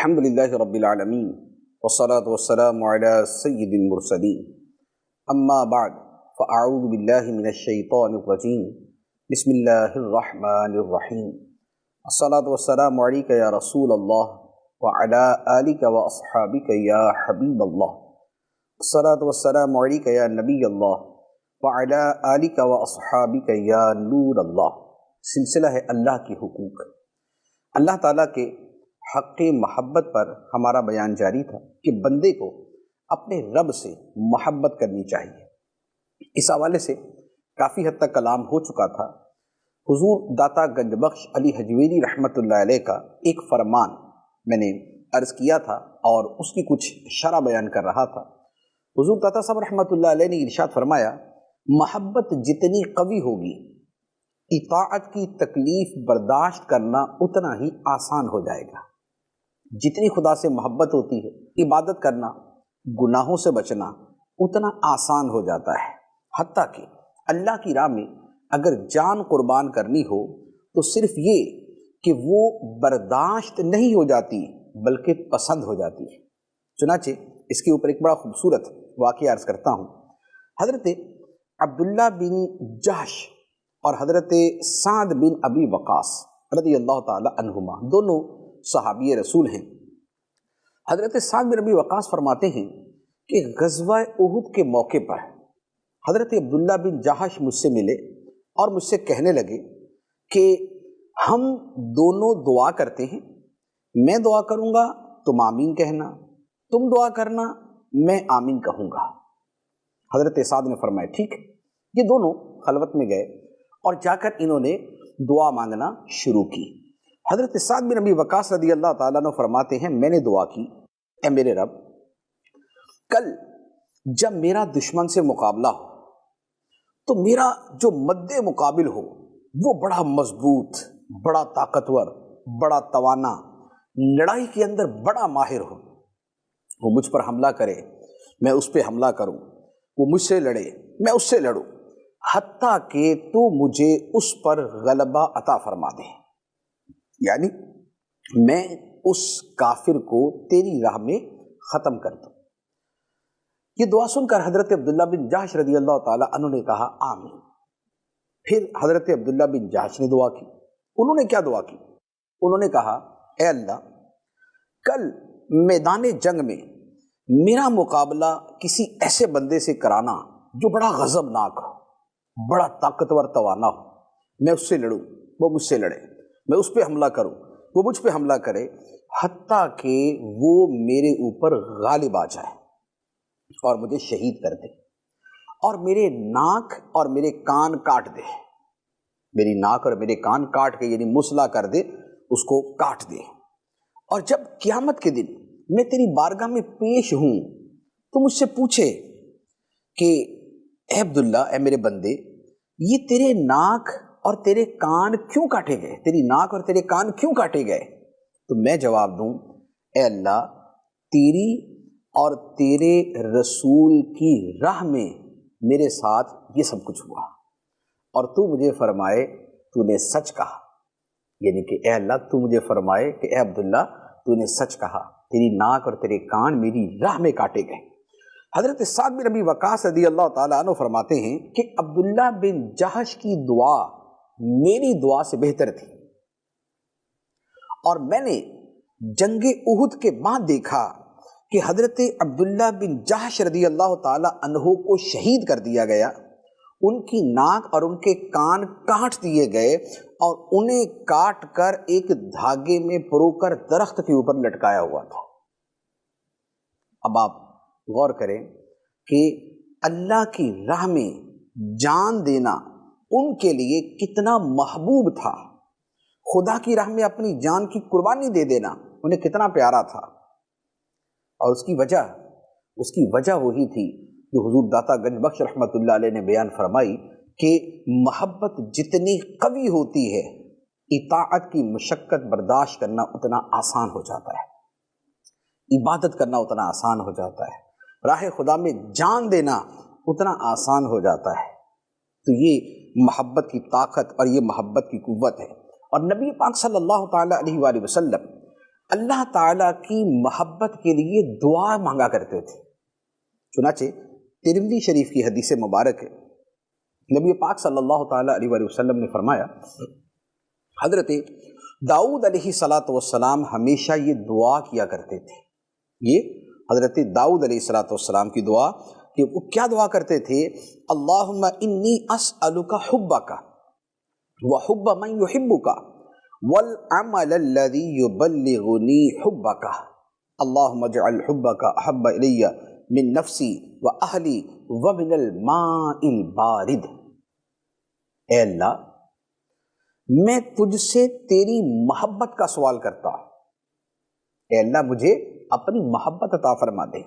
الحمدللہ رب العالمین والصلاة والسلام علی سید المرسلین اما بعد فاعوذ باللہ من الشیطان الرجیم بسم اللہ الرحمن الرحیم الصلاة والسلام علیک یا رسول اللہ وعلی آلک واصحابک یا حبیب اللہ الصلاة والسلام علیک یا نبی اللہ وعلی آلک واصحابک یا نور اللہ۔ سلسلہ ہے اللہ کے حقوق۔ اللہ تعالیٰ کے حق محبت پر ہمارا بیان جاری تھا کہ بندے کو اپنے رب سے محبت کرنی چاہیے۔ اس حوالے سے کافی حد تک کلام ہو چکا تھا۔ حضور داتا گنج بخش علی حجویری رحمۃ اللہ علیہ کا ایک فرمان میں نے عرض کیا تھا اور اس کی کچھ شرح بیان کر رہا تھا۔ حضور داتا صاحب رحمۃ اللہ علیہ نے ارشاد فرمایا، محبت جتنی قوی ہوگی اطاعت کی تکلیف برداشت کرنا اتنا ہی آسان ہو جائے گا۔ جتنی خدا سے محبت ہوتی ہے عبادت کرنا، گناہوں سے بچنا اتنا آسان ہو جاتا ہے۔ حتیٰ کہ اللہ کی راہ میں اگر جان قربان کرنی ہو تو صرف یہ کہ وہ برداشت نہیں ہو جاتی بلکہ پسند ہو جاتی ہے۔ چنانچہ اس کے اوپر ایک بڑا خوبصورت واقعہ عرض کرتا ہوں۔ حضرت عبداللہ بن جحش اور حضرت سعد بن ابی وقاص رضی اللہ تعالی عنہما دونوں صحابی رسول ہیں۔ حضرت سعد بن ابی وقاص فرماتے ہیں کہ غزوہ احد کے موقع پر حضرت عبداللہ بن جحش مجھ سے ملے اور مجھ سے کہنے لگے کہ ہم دونوں دعا کرتے ہیں، میں دعا کروں گا تم آمین کہنا، تم دعا کرنا میں آمین کہوں گا۔ حضرت سعد نے فرمایا ٹھیک ہے۔ یہ دونوں خلوت میں گئے اور جا کر انہوں نے دعا مانگنا شروع کی۔ حضرت سعد بن ابی وقاص رضی اللہ تعالیٰ عنہ فرماتے ہیں، میں نے دعا کی، اے میرے رب، کل جب میرا دشمن سے مقابلہ ہو تو میرا جو مد مقابل ہو وہ بڑا مضبوط، بڑا طاقتور، بڑا توانا، لڑائی کے اندر بڑا ماہر ہو۔ وہ مجھ پر حملہ کرے، میں اس پہ حملہ کروں، وہ مجھ سے لڑے، میں اس سے لڑوں، حتیٰ کہ تو مجھے اس پر غلبہ عطا فرما دے، یعنی میں اس کافر کو تیری راہ میں ختم کر دوں۔ یہ دعا سن کر حضرت عبداللہ بن جحش رضی اللہ تعالی عنہ نے کہا آمین۔ پھر حضرت عبداللہ بن جحش نے دعا کی۔ انہوں نے کیا دعا کی؟ انہوں نے کہا، اے اللہ، کل میدان جنگ میں میرا مقابلہ کسی ایسے بندے سے کرانا جو بڑا غضبناک ہو، بڑا طاقتور توانا ہو، میں اس سے لڑوں، وہ مجھ سے لڑے، میں اس پہ حملہ کروں، وہ مجھ پہ حملہ کرے، حتیٰ کہ وہ میرے اوپر غالب آ جائے اور مجھے شہید کر دے اور میرے ناک اور میرے کان کاٹ دے، میری ناک اور میرے کان کاٹ کے یعنی مسلح کر دے، اس کو کاٹ دے، اور جب قیامت کے دن میں تیری بارگاہ میں پیش ہوں تو مجھ سے پوچھے کہ اے عبداللہ، اے میرے بندے، یہ تیرے ناک اور تیرے کان کیوں کاٹے گئے؟ تیری ناک اور تیرے کان کیوں کاٹے گئے؟ تو میں جواب دوں، اے اللہ، تیری اور تیرے رسول کی راہ میں میرے ساتھ یہ سب کچھ ہوا، اور تو مجھے فرمائے تو نے سچ کہا، یعنی کہ اے اللہ تو مجھے فرمائے کہ اے عبداللہ تو نے سچ کہا، تیری ناک اور تیرے کان میری راہ میں کاٹے گئے۔ حضرت سعد بن ابی وقاص رضی اللہ تعالیٰ عنہ فرماتے ہیں کہ عبداللہ بن جحش کی دعا میری دعا سے بہتر تھی، اور میں نے جنگ احد کے بعد دیکھا کہ حضرت عبداللہ بن جحش رضی اللہ تعالیٰ عنہ کو شہید کر دیا گیا، ان کی ناک اور ان کے کان کاٹ دیے گئے اور انہیں کاٹ کر ایک دھاگے میں پرو کر درخت کے اوپر لٹکایا ہوا تھا۔ اب آپ غور کریں کہ اللہ کی راہ میں جان دینا ان کے لیے کتنا محبوب تھا، خدا کی راہ میں اپنی جان کی قربانی دے دینا انہیں کتنا پیارا تھا، اور اس کی وجہ وہی تھی جو حضور داتا گنج بخش رحمۃ اللہ علیہ نے بیان فرمائی کہ محبت جتنی قوی ہوتی ہے اطاعت کی مشقت برداشت کرنا اتنا آسان ہو جاتا ہے، عبادت کرنا اتنا آسان ہو جاتا ہے، راہ خدا میں جان دینا اتنا آسان ہو جاتا ہے۔ تو یہ محبت کی طاقت اور یہ محبت کی قوت ہے۔ اور نبی پاک صلی اللہ تعالیٰ علیہ وآلہ وسلم اللہ تعالیٰ کی محبت کے لیے دعا مانگا کرتے تھے۔ چنانچہ ترمذی شریف کی حدیث مبارک ہے، نبی پاک صلی اللہ تعالیٰ علیہ وآلہ وسلم نے فرمایا، حضرت داؤد علیہ السلام ہمیشہ یہ دعا کیا کرتے تھے، یہ حضرت داؤد علیہ السلام کی دعا کہ وہ کیا دعا کرتے تھے؟ اللہم انی اسألک حبک وحب من یحبک والعمل الذی یبلغنی حبک اللہم اجعل حبک احب الی من نفسی واہلی ومن الماء البارد۔ اے اللہ، میں تجھ سے تیری محبت کا سوال کرتا ہوں، اے اللہ مجھے اپنی محبت عطا فرما دے،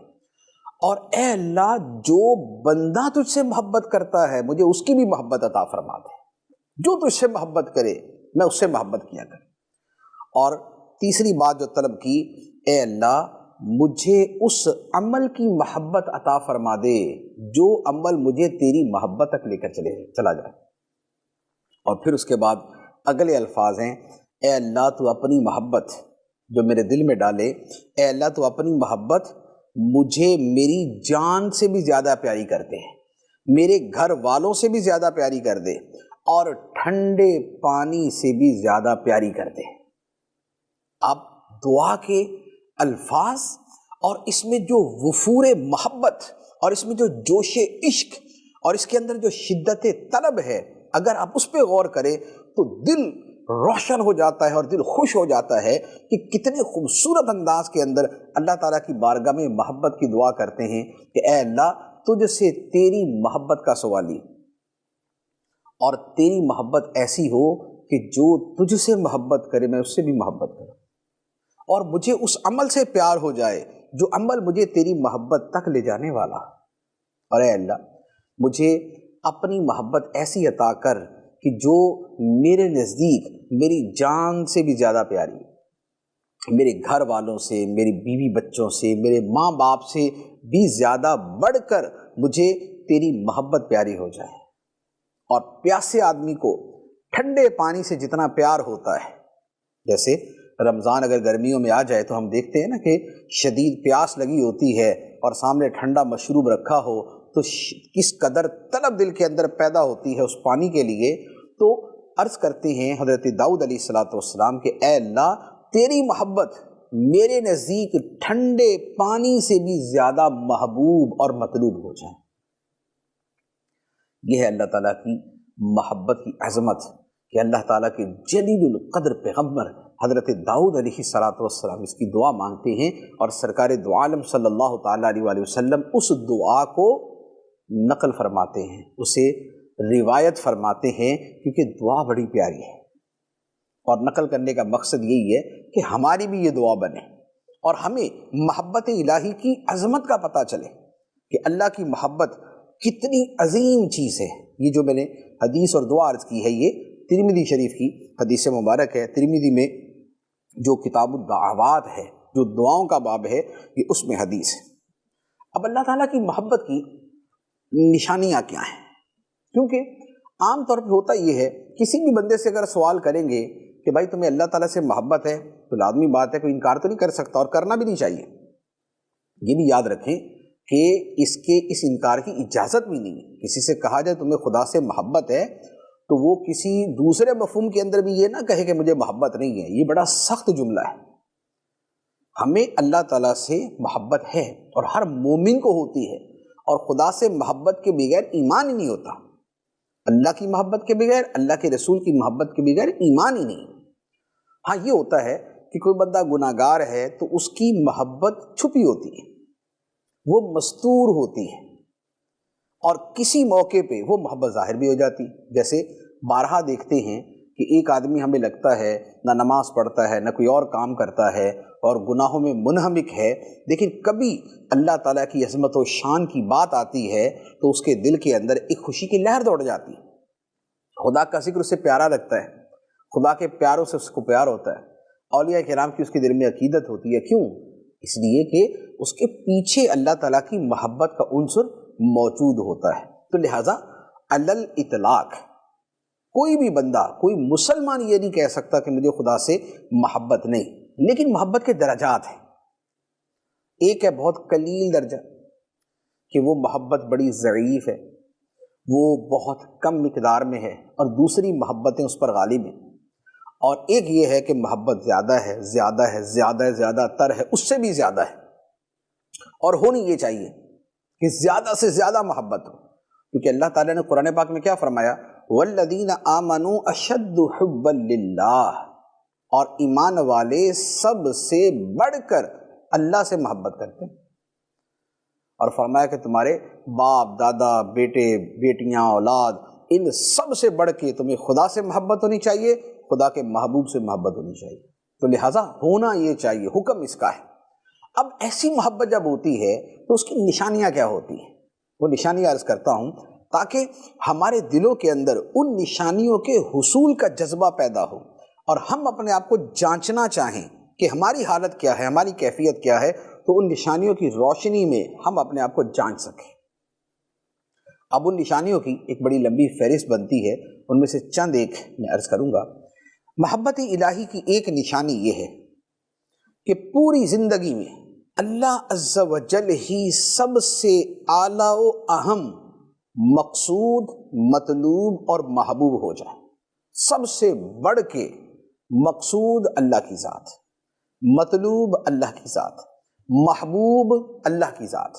اور اے اللہ جو بندہ تجھ سے محبت کرتا ہے مجھے اس کی بھی محبت عطا فرما دے، جو تجھ سے محبت کرے میں اس سے محبت کیا کروں۔ اور تیسری بات جو طلب کی، اے اللہ مجھے اس عمل کی محبت عطا فرما دے جو عمل مجھے تیری محبت تک لے کر چلا جائے۔ اور پھر اس کے بعد اگلے الفاظ ہیں، اے اللہ تو اپنی محبت جو میرے دل میں ڈالے، اے اللہ تو اپنی محبت مجھے میری جان سے بھی زیادہ پیاری کر دے، میرے گھر والوں سے بھی زیادہ پیاری کر دے، اور ٹھنڈے پانی سے بھی زیادہ پیاری کر دے۔ اب دعا کے الفاظ اور اس میں جو وفور محبت اور اس میں جو جوش عشق اور اس کے اندر جو شدت طلب ہے، اگر آپ اس پہ غور کریں تو دل روشن ہو جاتا ہے اور دل خوش ہو جاتا ہے کہ کتنے خوبصورت انداز کے اندر اللہ تعالیٰ کی بارگاہ میں محبت کی دعا کرتے ہیں کہ اے اللہ تجھ سے تیری محبت کا سوالی، اور تیری محبت ایسی ہو کہ جو تجھ سے محبت کرے میں اس سے بھی محبت کروں، اور مجھے اس عمل سے پیار ہو جائے جو عمل مجھے تیری محبت تک لے جانے والا۔ اور اے اللہ مجھے اپنی محبت ایسی عطا کر کہ جو میرے نزدیک میری جان سے بھی زیادہ پیاری، میرے گھر والوں سے، میری بیوی بچوں سے، میرے ماں باپ سے بھی زیادہ بڑھ کر مجھے تیری محبت پیاری ہو جائے۔ اور پیاسے آدمی کو ٹھنڈے پانی سے جتنا پیار ہوتا ہے، جیسے رمضان اگر گرمیوں میں آ جائے تو ہم دیکھتے ہیں نا کہ شدید پیاس لگی ہوتی ہے اور سامنے ٹھنڈا مشروب رکھا ہو تو کس قدر طلب دل کے اندر پیدا ہوتی ہے اس پانی کے لیے۔ تو عرض کرتے ہیں حضرت داؤد علیہ السلام کہ اے اللہ تیری محبت میرے نزدیک ٹھنڈے پانی سے بھی زیادہ محبوب اور مطلوب ہو جائے۔ یہ ہے اللہ تعالیٰ کی محبت کی عظمت کہ اللہ تعالیٰ کے جلیل القدر پیغمبر حضرت داؤد علیہ السلام اس کی دعا مانگتے ہیں، اور سرکار دو عالم صلی اللہ تعالیٰ علیہ وآلہ وسلم اس دعا کو نقل فرماتے ہیں، اسے روایت فرماتے ہیں، کیونکہ دعا بڑی پیاری ہے۔ اور نقل کرنے کا مقصد یہی ہے کہ ہماری بھی یہ دعا بنے اور ہمیں محبت الہی کی عظمت کا پتہ چلے کہ اللہ کی محبت کتنی عظیم چیز ہے۔ یہ جو میں نے حدیث اور دعا عرض کی ہے یہ ترمذی شریف کی حدیث مبارک ہے۔ ترمذی میں جو کتاب الدعوات ہے، جو دعاؤں کا باب ہے، یہ اس میں حدیث ہے۔ اب اللہ تعالیٰ کی محبت کی نشانیاں کیا ہیں؟ کیونکہ عام طور پہ ہوتا یہ ہے، کسی بھی بندے سے اگر سوال کریں گے کہ بھائی تمہیں اللہ تعالیٰ سے محبت ہے تو لازمی بات ہے کوئی انکار تو نہیں کر سکتا، اور کرنا بھی نہیں چاہیے۔ یہ بھی یاد رکھیں کہ اس انکار کی اجازت بھی نہیں ہے۔ کسی سے کہا جائے تمہیں خدا سے محبت ہے تو وہ کسی دوسرے مفہوم کے اندر بھی یہ نہ کہے کہ مجھے محبت نہیں ہے، یہ بڑا سخت جملہ ہے۔ ہمیں اللہ تعالیٰ سے محبت ہے اور ہر مومن کو ہوتی ہے، اور خدا سے محبت کے بغیر ایمان ہی نہیں ہوتا۔ اللہ کی محبت کے بغیر، اللہ کے رسول کی محبت کے بغیر ایمان ہی نہیں۔ ہاں یہ ہوتا ہے کہ کوئی بندہ گناہ گار ہے تو اس کی محبت چھپی ہوتی ہے، وہ مستور ہوتی ہے، اور کسی موقع پہ وہ محبت ظاہر بھی ہو جاتی۔ جیسے بارہا دیکھتے ہیں کہ ایک آدمی ہمیں لگتا ہے نہ نماز پڑھتا ہے نہ کوئی اور کام کرتا ہے اور گناہوں میں منہمک ہے، لیکن کبھی اللہ تعالیٰ کی عظمت و شان کی بات آتی ہے تو اس کے دل کے اندر ایک خوشی کی لہر دوڑ جاتی ہے۔ خدا کا ذکر اسے پیارا لگتا ہے، خدا کے پیاروں سے اس کو پیار ہوتا ہے، اولیاء کرام کی اس کے دل میں عقیدت ہوتی ہے۔ کیوں؟ اس لیے کہ اس کے پیچھے اللہ تعالیٰ کی محبت کا عنصر موجود ہوتا ہے۔ تو لہٰذا علل اطلاق کوئی بھی بندہ، کوئی مسلمان یہ نہیں کہہ سکتا کہ مجھے خدا سے محبت نہیں۔ لیکن محبت کے درجات ہیں. ایک ہے بہت قلیل درجہ کہ وہ محبت بڑی ضعیف ہے، وہ بہت کم مقدار میں ہے، اور دوسری محبتیں اس پر غالب ہیں. اور ایک یہ ہے کہ محبت زیادہ ہے، زیادہ ہے، زیادہ زیادہ تر ہے، اس سے بھی زیادہ ہے. اور ہونی یہ چاہیے کہ زیادہ سے زیادہ محبت ہو، کیونکہ اللہ تعالیٰ نے قرآن پاک میں کیا فرمایا؟ والذین آمنوا اشد حبا للہ، اور ایمان والے سب سے بڑھ کر اللہ سے محبت کرتے ہیں. اور فرمایا کہ تمہارے باپ، دادا، بیٹے، بیٹیاں، اولاد، ان سب سے بڑھ کے تمہیں خدا سے محبت ہونی چاہیے، خدا کے محبوب سے محبت ہونی چاہیے. تو لہٰذا ہونا یہ چاہیے، حکم اس کا ہے. اب ایسی محبت جب ہوتی ہے تو اس کی نشانیاں کیا ہوتی ہیں؟ وہ نشانیاں عرض کرتا ہوں تاکہ ہمارے دلوں کے اندر ان نشانیوں کے حصول کا جذبہ پیدا ہو، اور ہم اپنے آپ کو جانچنا چاہیں کہ ہماری حالت کیا ہے، ہماری کیفیت کیا ہے، تو ان نشانیوں کی روشنی میں ہم اپنے آپ کو جانچ سکیں. اب ان نشانیوں کی ایک بڑی لمبی فہرست بنتی ہے، ان میں سے چند ایک میں عرض کروں گا. محبت الہی کی ایک نشانی یہ ہے کہ پوری زندگی میں اللہ عز و جل ہی سب سے اعلیٰ و اہم مقصود، مطلوب اور محبوب ہو جائے. سب سے بڑھ کے مقصود اللہ کی ذات، مطلوب اللہ کی ذات، محبوب اللہ کی ذات،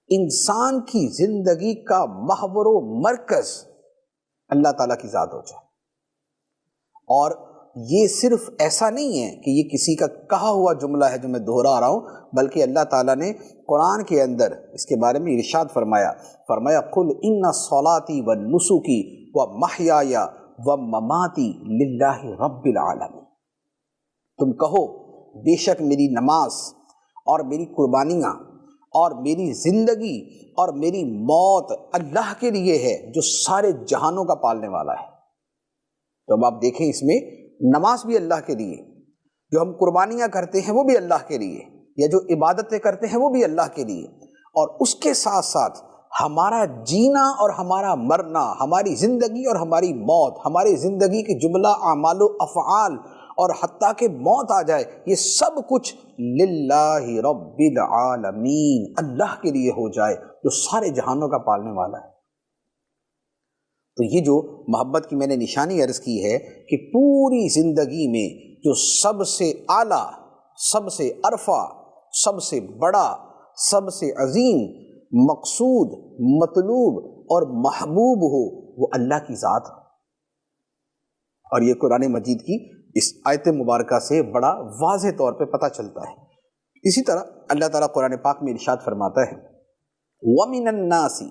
انسان کی زندگی کا محور و مرکز اللہ تعالیٰ کی ذات ہو جائے. اور یہ صرف ایسا نہیں ہے کہ یہ کسی کا کہا ہوا جملہ ہے جو میں دہرا رہا ہوں، بلکہ اللہ تعالیٰ نے قرآن کے اندر اس کے بارے میں ارشاد فرمایا قل ان صلاتی و نسکی و محیایا و مماتی للہ رب العالمین. تم کہو بے شک میری نماز اور میری قربانیاں اور میری زندگی اور میری موت اللہ کے لیے ہے جو سارے جہانوں کا پالنے والا ہے. تو اب آپ دیکھیں اس میں نماز بھی اللہ کے لیے، جو ہم قربانیاں کرتے ہیں وہ بھی اللہ کے لیے، یا جو عبادتیں کرتے ہیں وہ بھی اللہ کے لیے، اور اس کے ساتھ ساتھ ہمارا جینا اور ہمارا مرنا، ہماری زندگی اور ہماری موت، ہماری زندگی کے جملہ اعمال و افعال اور حتیٰ کہ موت آ جائے، یہ سب کچھ للہ رب العالمین، اللہ کے لیے ہو جائے جو سارے جہانوں کا پالنے والا ہے. تو یہ جو محبت کی میں نے نشانی عرض کی ہے کہ پوری زندگی میں جو سب سے اعلیٰ، سب سے ارفع، سب سے بڑا، سب سے عظیم مقصود، مطلوب اور محبوب ہو وہ اللہ کی ذات. اور یہ قرآن مجید کی اس آیت مبارکہ سے بڑا واضح طور پہ پتہ چلتا ہے. اسی طرح اللہ تعالیٰ قرآن پاک میں ارشاد فرماتا ہے وَمِنَ النَّاسِ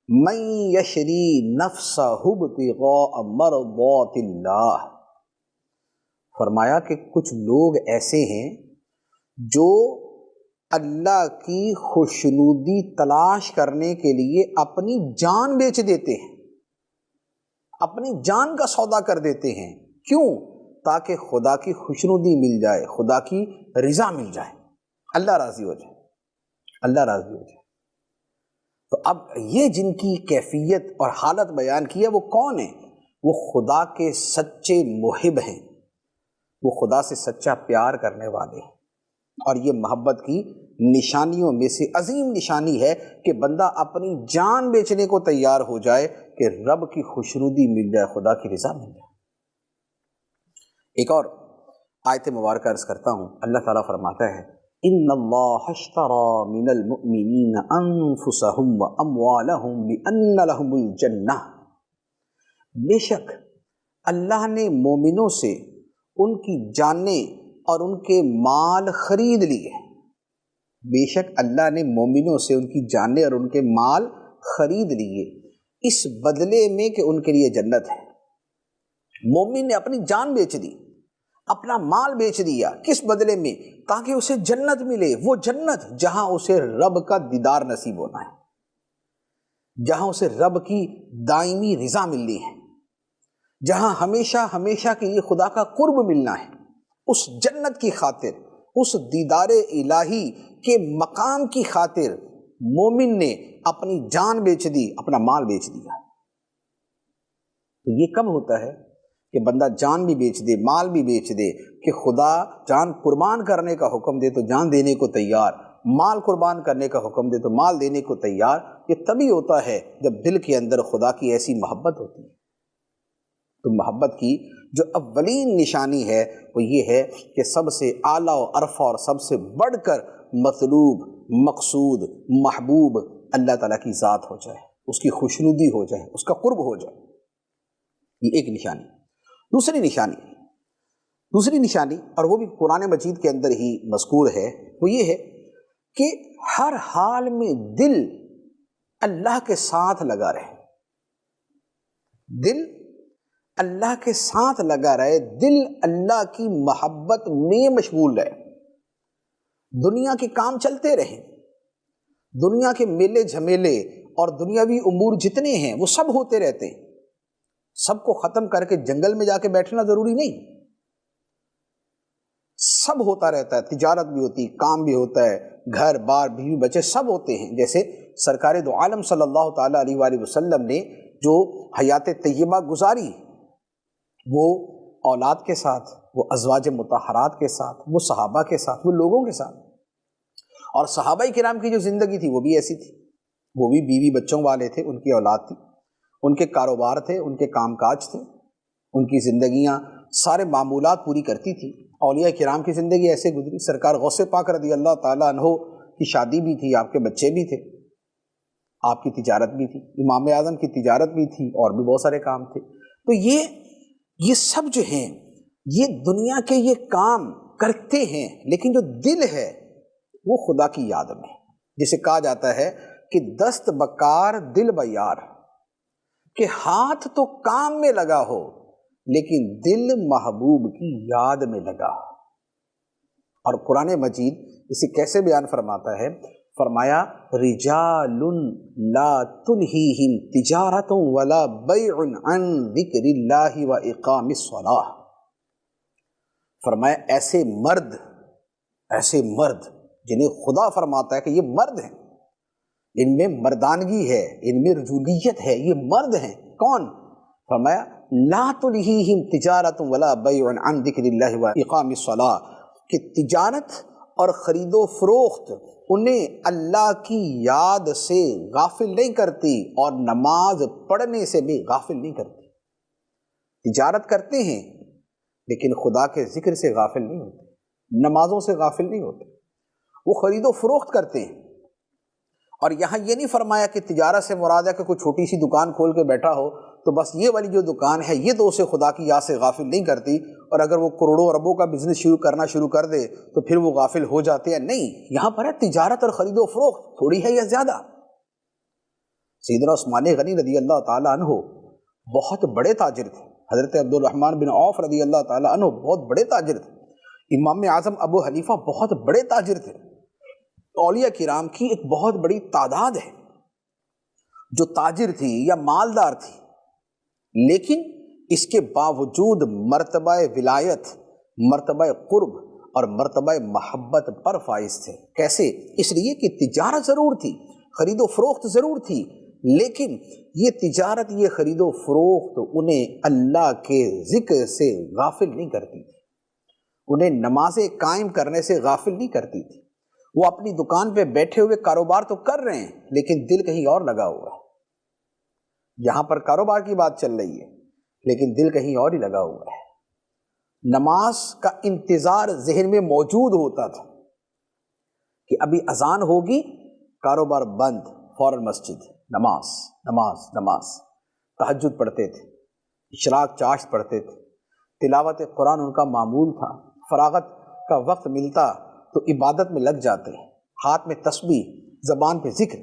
مَن يَشْرِي نَفْسَهُ ابْتِغَاءَ مَرْضَاتِ اللَّهِ. فرمایا کہ کچھ لوگ ایسے ہیں جو اللہ کی خوشنودی تلاش کرنے کے لیے اپنی جان بیچ دیتے ہیں، اپنی جان کا سودا کر دیتے ہیں. کیوں؟ تاکہ خدا کی خوشنودی مل جائے، خدا کی رضا مل جائے، اللہ راضی ہو جائے، اللہ راضی ہو جائے. تو اب یہ جن کی کیفیت اور حالت بیان کی ہے وہ کون ہیں؟ وہ خدا کے سچے محب ہیں، وہ خدا سے سچا پیار کرنے والے ہیں. اور یہ محبت کی نشانیوں میں سے عظیم نشانی ہے کہ بندہ اپنی جان بیچنے کو تیار ہو جائے کہ رب کی خوشنودی مل جائے، خدا کی رضا مل جائے. ایک اور آیت مبارکہ عرض کرتا ہوں. اللہ تعالیٰ فرماتا ہے ان اللہ اشتری من المؤمنین انفسهم واموالهم بان لهم الجنہ. بے شک اللہ نے مومنوں سے ان کی جانیں اور ان کے مال خرید لیے. بے شک اللہ نے مومنوں سے ان کی جانیں اور ان کے مال خرید لیے اس بدلے میں کہ ان کے لیے جنت ہے. مومن نے اپنی جان بیچ دی، اپنا مال بیچ دیا، کس بدلے میں؟ تاکہ اسے جنت ملے. وہ جنت جہاں اسے رب کا دیدار نصیب ہونا ہے، جہاں اسے رب کی دائمی رضا ملنی ہے، جہاں ہمیشہ ہمیشہ کے لیے خدا کا قرب ملنا ہے. اس جنت کی خاطر، اس دیدار الہی کے مقام کی خاطر مومن نے اپنی جان بیچ دی، اپنا مال بیچ دیا. تو یہ کب ہوتا ہے؟ کہ بندہ جان بھی بیچ دے، مال بھی بیچ دے، کہ خدا جان قربان کرنے کا حکم دے تو جان دینے کو تیار، مال قربان کرنے کا حکم دے تو مال دینے کو تیار، یہ تبھی ہوتا ہے جب دل کے اندر خدا کی ایسی محبت ہوتی ہے۔ تو محبت کی جو اولین نشانی ہے وہ یہ ہے کہ سب سے اعلیٰ و ارفع اور سب سے بڑھ کر مطلوب، مقصود، محبوب اللہ تعالیٰ کی ذات ہو جائے، اس کی خوشنودی ہو جائے، اس کا قرب ہو جائے۔ یہ ایک نشانی۔ دوسری نشانی اور وہ بھی قرآن مجید کے اندر ہی مذکور ہے، وہ یہ ہے کہ ہر حال میں دل اللہ کے ساتھ لگا رہے، دل اللہ کے ساتھ لگا رہے، دل اللہ کی محبت میں مشغول رہے، دنیا کے کام چلتے رہیں، دنیا کے میلے جھمیلے اور دنیاوی امور جتنے ہیں وہ سب ہوتے رہتے ہیں، سب کو ختم کر کے جنگل میں جا کے بیٹھنا ضروری نہیں، سب ہوتا رہتا ہے، تجارت بھی ہوتی، کام بھی ہوتا ہے، گھر بار بیوی بچے سب ہوتے ہیں۔ جیسے سرکار دو عالم صلی اللہ تعالیٰ علیہ وآلہ وسلم نے جو حیات طیبہ گزاری، وہ اولاد کے ساتھ، وہ ازواج مطہرات کے ساتھ، وہ صحابہ کے ساتھ، وہ لوگوں کے ساتھ، اور صحابہ کرام کی جو زندگی تھی وہ بھی ایسی تھی، وہ بھی بیوی بچوں والے تھے، ان کی اولاد تھی، ان کے کاروبار تھے، ان کے کام کاج تھے، ان کی زندگیاں سارے معمولات پوری کرتی تھی۔ اولیاء کرام کی زندگی ایسے گزری۔ سرکار غوث پاک رضی اللہ تعالیٰ عنہ کی شادی بھی تھی، آپ کے بچے بھی تھے، آپ کی تجارت بھی تھی، امام اعظم کی تجارت بھی تھی، اور بھی بہت سارے کام تھے۔ تو یہ سب جو ہیں یہ دنیا کے یہ کام کرتے ہیں، لیکن جو دل ہے وہ خدا کی یاد میں، جسے کہا جاتا ہے کہ دست بکار دل بیار، کہ ہاتھ تو کام میں لگا ہو لیکن دل محبوب کی یاد میں لگا۔ اور قرآن مجید اسے کیسے بیان فرماتا ہے؟ فرمایا رجال لا تلہیہم تجارت ولا بیع عن ذکر اللہ واقام الصلاۃ، فرمایا ایسے مرد جنہیں خدا فرماتا ہے کہ یہ مرد ہیں، ان میں مردانگی ہے، ان میں رجولیت ہے، یہ مرد ہیں۔ کون؟ فرمایا لا تلہیہم تجارت ولا بیع عن ذکر اللہ واقام الصلاۃ، کہ تجارت اور خرید و فروخت انہیں اللہ کی یاد سے غافل نہیں کرتی، اور نماز پڑھنے سے بھی غافل نہیں کرتی۔ تجارت کرتے ہیں لیکن خدا کے ذکر سے غافل نہیں ہوتے، نمازوں سے غافل نہیں ہوتے، وہ خرید و فروخت کرتے ہیں۔ اور یہاں یہ نہیں فرمایا کہ تجارت سے مراد ہے کہ کوئی چھوٹی سی دکان کھول کے بیٹھا ہو تو بس یہ والی جو دکان ہے یہ تو اسے خدا کی یاد سے غافل نہیں کرتی، اور اگر وہ کروڑوں اربوں کا بزنس کرنا شروع کر دے تو پھر وہ غافل ہو جاتے ہیں۔ نہیں، یہاں پر ہے تجارت اور خرید و فروخت، تھوڑی ہے یا زیادہ۔ سیدنا عثمان غنی رضی اللہ تعالیٰ عنہ بہت بڑے تاجر تھے، حضرت عبد الرحمن بن عوف رضی اللہ تعالیٰ عنہ بہت بڑے تاجر تھے، امام اعظم ابو حنیفہ بہت بڑے تاجر تھے، اولیاء کرام کی ایک بہت بڑی تعداد ہے جو تاجر تھی یا مالدار تھی، لیکن اس کے باوجود مرتبہ ولایت، مرتبہ قرب اور مرتبہ محبت پر فائز تھے۔ کیسے؟ اس لیے کہ تجارت ضرور تھی، خرید و فروخت ضرور تھی، لیکن یہ تجارت، یہ خرید و فروخت انہیں اللہ کے ذکر سے غافل نہیں کرتی تھی، انہیں نمازیں قائم کرنے سے غافل نہیں کرتی تھی۔ وہ اپنی دکان پہ بیٹھے ہوئے کاروبار تو کر رہے ہیں لیکن دل کہیں اور لگا ہوا ہے۔ یہاں پر کاروبار کی بات چل رہی ہے لیکن دل کہیں اور ہی لگا ہوا ہے۔ نماز کا انتظار ذہن میں موجود ہوتا تھا کہ ابھی اذان ہوگی، کاروبار بند، فوراً مسجد، نماز نماز نماز۔ تہجد پڑھتے تھے، اشراق چاشت پڑھتے تھے، تلاوت قرآن ان کا معمول تھا، فراغت کا وقت ملتا تو عبادت میں لگ جاتے، ہاتھ میں تسبیح، زبان پہ ذکر۔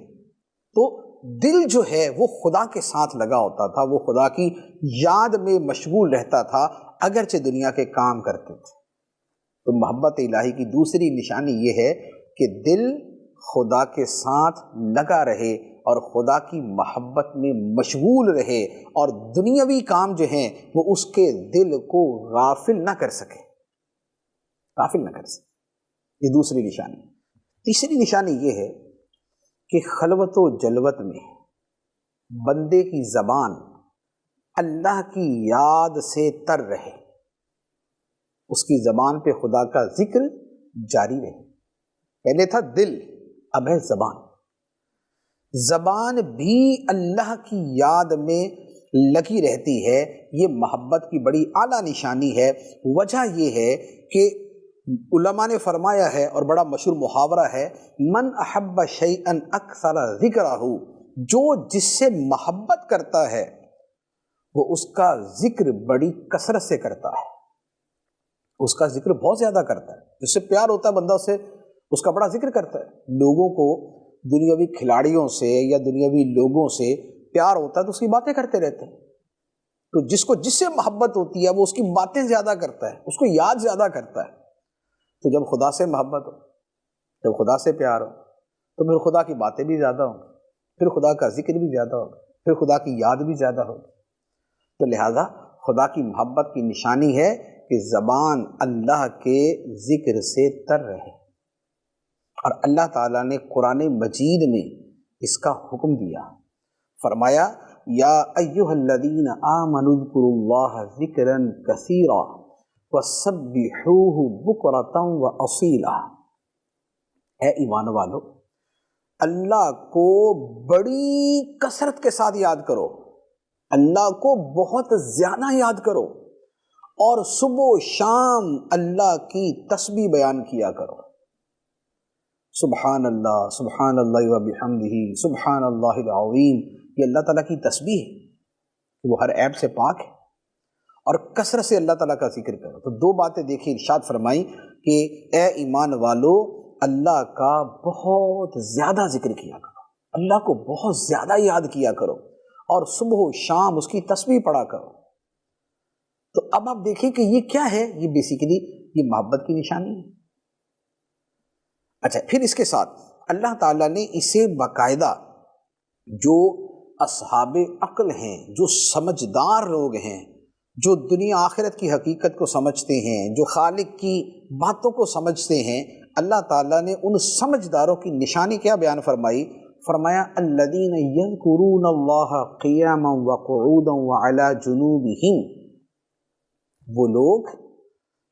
تو دل جو ہے وہ خدا کے ساتھ لگا ہوتا تھا، وہ خدا کی یاد میں مشغول رہتا تھا، اگرچہ دنیا کے کام کرتے تھے۔ تو محبت الہی کی دوسری نشانی یہ ہے کہ دل خدا کے ساتھ لگا رہے اور خدا کی محبت میں مشغول رہے، اور دنیاوی کام جو ہیں وہ اس کے دل کو غافل نہ کر سکے، غافل نہ کر سکے۔ یہ دوسری نشانی۔ تیسری نشانی یہ ہے کہ خلوت و جلوت میں بندے کی زبان اللہ کی یاد سے تر رہے، اس کی زبان پہ خدا کا ذکر جاری رہے۔ پہلے تھا دل، اب ہے زبان۔ زبان بھی اللہ کی یاد میں لگی رہتی ہے، یہ محبت کی بڑی اعلیٰ نشانی ہے۔ وجہ یہ ہے کہ علماء نے فرمایا ہے، اور بڑا مشہور محاورہ ہے، من احب شیئا اکثر ذکرہ، جو جس سے محبت کرتا ہے وہ اس کا ذکر بڑی کثرت سے کرتا ہے، اس کا ذکر بہت زیادہ کرتا ہے۔ جس سے پیار ہوتا ہے بندہ اسے، اس کا بڑا ذکر کرتا ہے۔ لوگوں کو دنیاوی کھلاڑیوں سے یا دنیاوی لوگوں سے پیار ہوتا ہے تو اس کی باتیں کرتے رہتے ہیں۔ تو جس کو جس سے محبت ہوتی ہے وہ اس کی باتیں زیادہ کرتا ہے، اس کو یاد زیادہ کرتا ہے۔ تو جب خدا سے محبت ہو، جب خدا سے پیار ہو، تو پھر خدا کی باتیں بھی زیادہ ہوں، پھر خدا کا ذکر بھی زیادہ ہوگا، پھر خدا کی یاد بھی زیادہ ہوگی۔ تو لہذا خدا کی محبت کی نشانی ہے کہ زبان اللہ کے ذکر سے تر رہے، اور اللہ تعالیٰ نے قرآن مجید میں اس کا حکم دیا، فرمایا یا ایھا الذین آمنوا اذکروا اللہ ذکرا کثیرا وسبحوہ بکرۃ واصیلا۔ اے ایمان والو، اللہ کو بڑی کثرت کے ساتھ یاد کرو، اللہ کو بہت زیادہ یاد کرو، اور صبح و شام اللہ کی تسبیح بیان کیا کرو۔ سبحان اللہ وبحمدہ سبحان اللہ العظیم، یہ اللہ تعالیٰ کی تسبیح ہے، وہ ہر عیب سے پاک ہے، اور کثرت سے اللہ تعالیٰ کا ذکر کرو۔ تو دو باتیں دیکھیں، ارشاد فرمائی کہ اے ایمان والو، اللہ کا بہت زیادہ ذکر کیا کرو، اللہ کو بہت زیادہ یاد کیا کرو، اور صبح و شام اس کی تسبیح پڑھا کرو۔ تو اب آپ دیکھیں کہ یہ کیا ہے، یہ بیسیکلی یہ محبت کی نشانی ہے۔ اچھا، پھر اس کے ساتھ اللہ تعالیٰ نے اسے باقاعدہ جو اصحاب عقل ہیں، جو سمجھدار لوگ ہیں، جو دنیا آخرت کی حقیقت کو سمجھتے ہیں، جو خالق کی باتوں کو سمجھتے ہیں، اللہ تعالیٰ نے ان سمجھداروں کی نشانی کیا بیان فرمائی؟ فرمایا الذین یذکرون اللہ قیاما وقعودا وعلی جنوبہم، وہ لوگ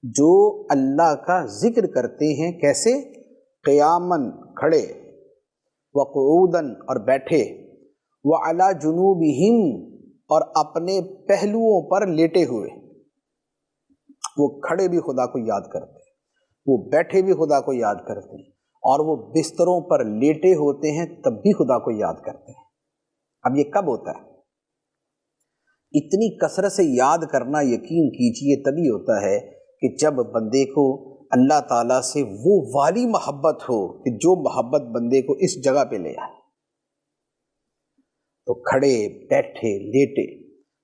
جو اللہ کا ذکر کرتے ہیں، کیسے؟ قیاماً کھڑے، وقعوداً اور بیٹھے، وعلی جنوبہم اور اپنے پہلوؤں پر لیٹے ہوئے۔ وہ کھڑے بھی خدا کو یاد کرتے ہیں، وہ بیٹھے بھی خدا کو یاد کرتے ہیں، اور وہ بستروں پر لیٹے ہوتے ہیں تب بھی خدا کو یاد کرتے ہیں۔ اب یہ کب ہوتا ہے؟ اتنی کثرت سے یاد کرنا یقین کیجئے تبھی ہوتا ہے کہ جب بندے کو اللہ تعالیٰ سے وہ والی محبت ہو کہ جو محبت بندے کو اس جگہ پہ لے آئے۔ تو کھڑے، بیٹھے، لیٹے،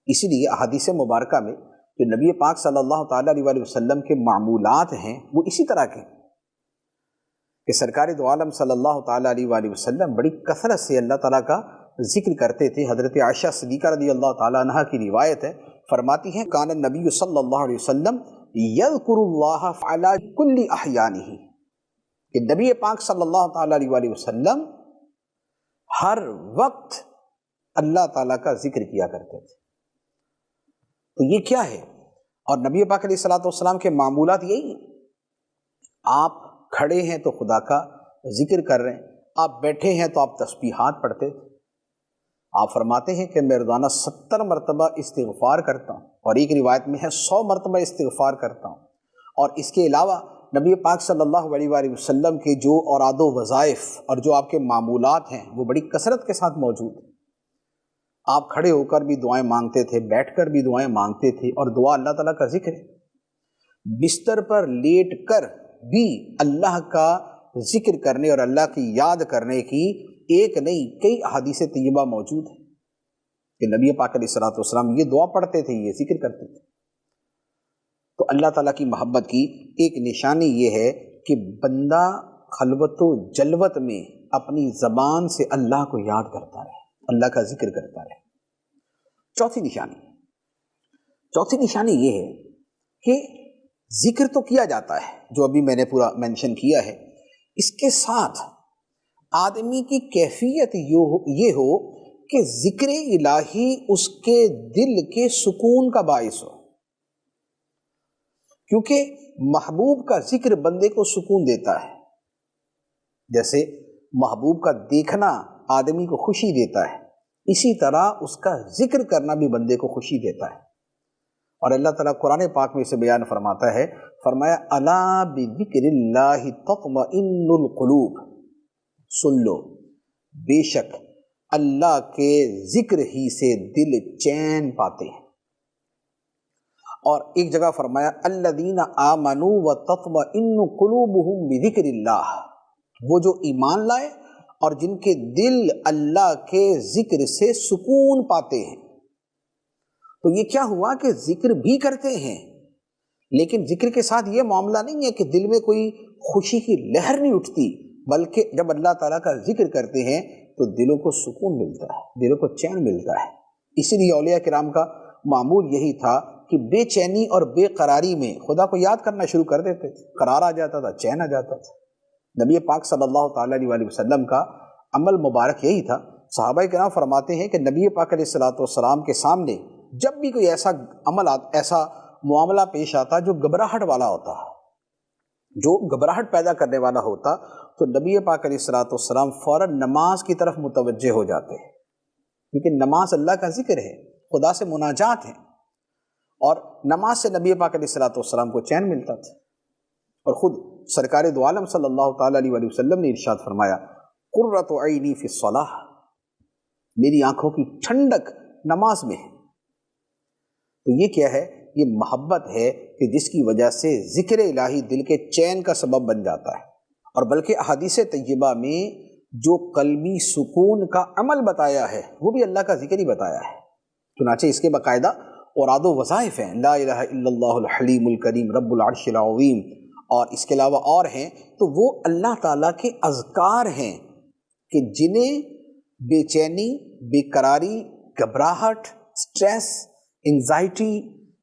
اسی لیے احادیث مبارکہ میں جو نبی پاک صلی اللہ تعالیٰ علیہ وسلم کے معمولات ہیں وہ اسی طرح کے کہ سرکار دو عالم صلی اللہ تعالیٰ علیہ وسلم بڑی کثرت سے اللہ تعالیٰ کا ذکر کرتے تھے۔ حضرت عائشہ صدیقہ رضی اللہ تعالیٰ عنہ کی روایت ہے، فرماتی ہیں کان النبی صلی اللہ علیہ وسلم یذکر اللہ علی کل احیانہ، کہ نبی پاک صلی اللہ تعالیٰ علیہ وسلم ہر وقت اللہ تعالیٰ کا ذکر کیا کرتے تھے۔ تو یہ کیا ہے؟ اور نبی پاک علیہ الصلوۃ والسلام کے معمولات یہی ہیں۔ آپ کھڑے ہیں تو خدا کا ذکر کر رہے ہیں، آپ بیٹھے ہیں تو آپ تسبیحات پڑھتے تھے۔ آپ فرماتے ہیں کہ میں روزانہ 70 مرتبہ استغفار کرتا ہوں، اور ایک روایت میں ہے 100 مرتبہ استغفار کرتا ہوں۔ اور اس کے علاوہ نبی پاک صلی اللہ علیہ وآلہ وسلم کے جو اوراد و وظائف اور جو آپ کے معمولات ہیں وہ بڑی کثرت کے ساتھ موجود ہیں۔ آپ کھڑے ہو کر بھی دعائیں مانگتے تھے، بیٹھ کر بھی دعائیں مانگتے تھے، اور دعا اللہ تعالیٰ کا ذکر ہے۔ بستر پر لیٹ کر بھی اللہ کا ذکر کرنے اور اللہ کی یاد کرنے کی ایک نہیں کئی احادیث طیبہ موجود ہیں کہ نبی پاک علیہ الصلوۃ والسلام یہ دعا پڑھتے تھے، یہ ذکر کرتے تھے۔ تو اللہ تعالیٰ کی محبت کی ایک نشانی یہ ہے کہ بندہ خلوت و جلوت میں اپنی زبان سے اللہ کو یاد کرتا رہے، اللہ کا ذکر کرتا رہے۔ چوتھی نشانی یہ ہے کہ ذکر تو کیا جاتا ہے جو ابھی میں نے پورا مینشن کیا ہے، اس کے ساتھ آدمی کی کیفیت یہ ہو کہ ذکر الہی اس کے دل کے سکون کا باعث ہو، کیونکہ محبوب کا ذکر بندے کو سکون دیتا ہے، جیسے محبوب کا دیکھنا آدمی کو خوشی دیتا ہے، اسی طرح اس کا ذکر کرنا بھی بندے کو خوشی دیتا ہے۔ اور اللہ تعالیٰ قرآن پاک میں اسے بیان فرماتا ہے، فرمایا الا بذکر اللہ تطمئن القلوب، سن لو بے شک اللہ کے ذکر ہی سے دل چین پاتے ہیں۔ اور ایک جگہ فرمایا الذین آمنوا وتطمئن قلوبہم بذکر اللہ، وہ جو ایمان لائے اور جن کے دل اللہ کے ذکر سے سکون پاتے ہیں۔ تو یہ کیا ہوا کہ ذکر بھی کرتے ہیں، لیکن ذکر کے ساتھ یہ معاملہ نہیں ہے کہ دل میں کوئی خوشی کی لہر نہیں اٹھتی، بلکہ جب اللہ تعالیٰ کا ذکر کرتے ہیں تو دلوں کو سکون ملتا ہے، دلوں کو چین ملتا ہے۔ اسی لیے اولیاء کرام کا معمول یہی تھا کہ بے چینی اور بے قراری میں خدا کو یاد کرنا شروع کر دیتے تھے، قرار آ جاتا تھا، چین آ جاتا تھا۔ نبی پاک صلی اللہ تعالیٰ علیہ وسلم کا عمل مبارک یہی تھا۔ صحابہ کرام فرماتے ہیں کہ نبی پاک علیہ السلام کے سامنے جب بھی کوئی ایسا عمل ایسا معاملہ پیش آتا جو گھبراہٹ والا ہوتا، جو گھبراہٹ پیدا کرنے والا ہوتا، تو نبی پاک علیہ السلام فوراً نماز کی طرف متوجہ ہو جاتے ہیں، کیونکہ نماز اللہ کا ذکر ہے، خدا سے مناجات ہے، اور نماز سے نبی پاک علیہ السلام کو چین ملتا تھا۔ اور خود سرکار دو عالم صلی اللہ تعالیٰ علیہ وسلم نے ارشاد فرمایا قرۃ عینی فی الصلاۃ، میری آنکھوں کی ٹھنڈک نماز میں ہے۔ تو یہ کیا ہے؟ یہ محبت ہے کہ جس کی وجہ سے ذکر الہی دل کے چین کا سبب بن جاتا ہے۔ اور بلکہ احادیث طیبہ میں جو قلبی سکون کا عمل بتایا ہے وہ بھی اللہ کا ذکر ہی بتایا ہے، چنانچہ اس کے باقاعدہ اوراد و وظائف ہیں، لا الہ الا اللہ الحلیم الکریم رب العرش العظیم، اور اس کے علاوہ اور ہیں، تو وہ اللہ تعالیٰ کے اذکار ہیں کہ جنہیں بے چینی، بے قراری، گھبراہٹ، سٹریس، انزائٹی،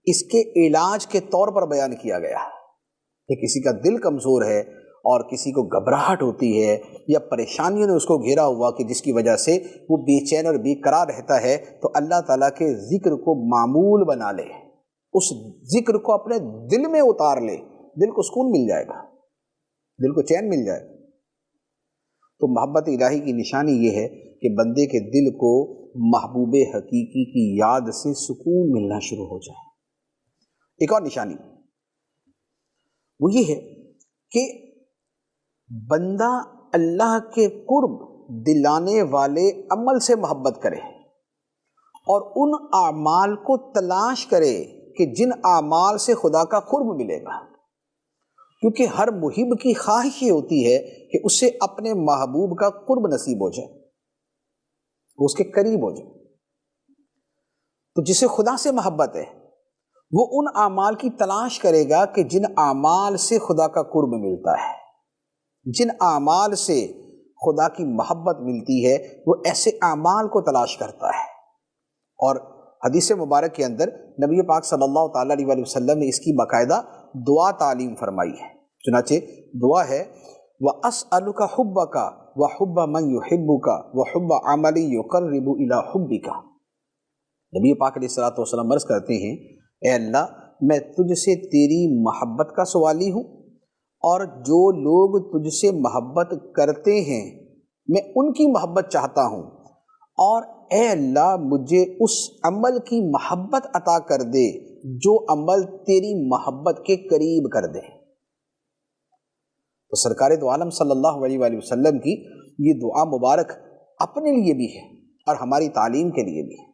اس کے علاج کے طور پر بیان کیا گیا کہ کسی کا دل کمزور ہے اور کسی کو گھبراہٹ ہوتی ہے یا پریشانیوں نے اس کو گھیرا ہوا کہ جس کی وجہ سے وہ بے چین اور بے قرار رہتا ہے، تو اللہ تعالیٰ کے ذکر کو معمول بنا لے، اس ذکر کو اپنے دل میں اتار لے، دل کو سکون مل جائے گا، دل کو چین مل جائے گا۔ تو محبت الہی کی نشانی یہ ہے کہ بندے کے دل کو محبوب حقیقی کی یاد سے سکون ملنا شروع ہو جائے۔ ایک اور نشانی وہ یہ ہے کہ بندہ اللہ کے قرب دلانے والے عمل سے محبت کرے اور ان اعمال کو تلاش کرے کہ جن اعمال سے خدا کا قرب ملے گا، کیونکہ ہر محب کی خواہش یہ ہوتی ہے کہ اس سے اپنے محبوب کا قرب نصیب ہو جائے، وہ اس کے قریب ہو جائے۔ تو جسے خدا سے محبت ہے وہ ان اعمال کی تلاش کرے گا کہ جن اعمال سے خدا کا قرب ملتا ہے، جن اعمال سے خدا کی محبت ملتی ہے وہ ایسے اعمال کو تلاش کرتا ہے۔ اور حدیث مبارک کے اندر نبی پاک صلی اللہ تعالیٰ علیہ وسلم نے اس کی باقاعدہ دعا تعلیم فرمائی ہے، چنانچہ دعا ہے وَأَسْأَلُكَ حُبَّكَ وَحُبَّ مَنْ يُحِبُّكَ وَحُبَّ عَمَلٍ يُقَرِّبُ إِلَىٰ حُبِّكَ۔ نبی پاک علیہ السلام عرض کرتے ہیں، اے اللہ میں تجھ سے تیری محبت کا سوالی ہوں، اور جو لوگ تجھ سے محبت کرتے ہیں میں ان کی محبت چاہتا ہوں، اور اے اللہ مجھے اس عمل کی محبت عطا کر دے جو عمل تیری محبت کے قریب کر دے۔ تو سرکار دو عالم صلی اللہ علیہ وآلہ وسلم کی یہ دعا مبارک اپنے لیے بھی ہے اور ہماری تعلیم کے لیے بھی ہے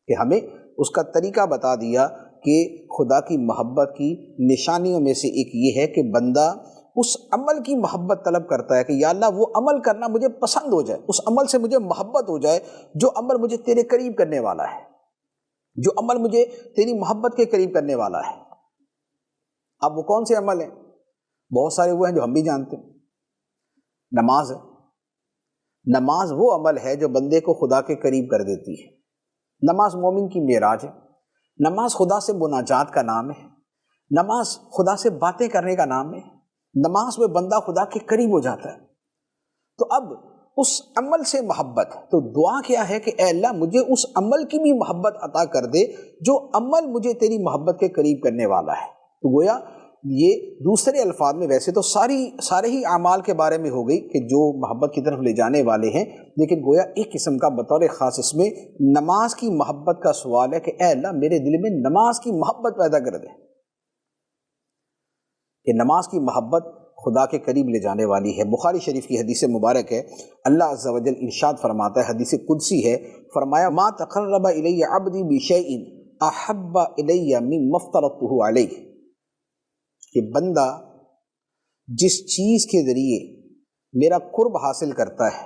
کہ ہمیں اس کا طریقہ بتا دیا کہ خدا کی محبت کی نشانیوں میں سے ایک یہ ہے کہ بندہ اس عمل کی محبت طلب کرتا ہے کہ یا اللہ وہ عمل کرنا مجھے پسند ہو جائے، اس عمل سے مجھے محبت ہو جائے جو عمل مجھے تیرے قریب کرنے والا ہے، جو عمل مجھے تیری محبت کے قریب کرنے والا ہے۔ اب وہ کون سے عمل ہیں؟ بہت سارے وہ ہیں جو ہم بھی جانتے ہیں۔ نماز ہے، نماز وہ عمل ہے جو بندے کو خدا کے قریب کر دیتی ہے۔ نماز مومن کی معراج ہے، نماز خدا سے مناجات کا نام ہے، نماز خدا سے باتیں کرنے کا نام ہے، نماز میں بندہ خدا کے قریب ہو جاتا ہے۔ تو اب اس عمل سے محبت، تو دعا کیا ہے کہ اے اللہ مجھے اس عمل کی بھی محبت عطا کر دے جو عمل مجھے تیری محبت کے قریب کرنے والا ہے۔ تو گویا یہ دوسرے الفاظ میں ویسے تو سارے ہی اعمال کے بارے میں ہو گئی کہ جو محبت کی طرف لے جانے والے ہیں، لیکن گویا ایک قسم کا بطور خاص اس میں نماز کی محبت کا سوال ہے کہ اے اللہ میرے دل میں نماز کی محبت پیدا کر دے، کہ نماز کی محبت خدا کے قریب لے جانے والی ہے۔ بخاری شریف کی حدیث مبارک ہے، اللہ عز و جل ارشاد فرماتا ہے، حدیث قدسی ہے، فرمایا ما تقرب الی عبدی بشیء احب الی مما افترضته علیہ، کہ بندہ جس چیز کے ذریعے میرا قرب حاصل کرتا ہے،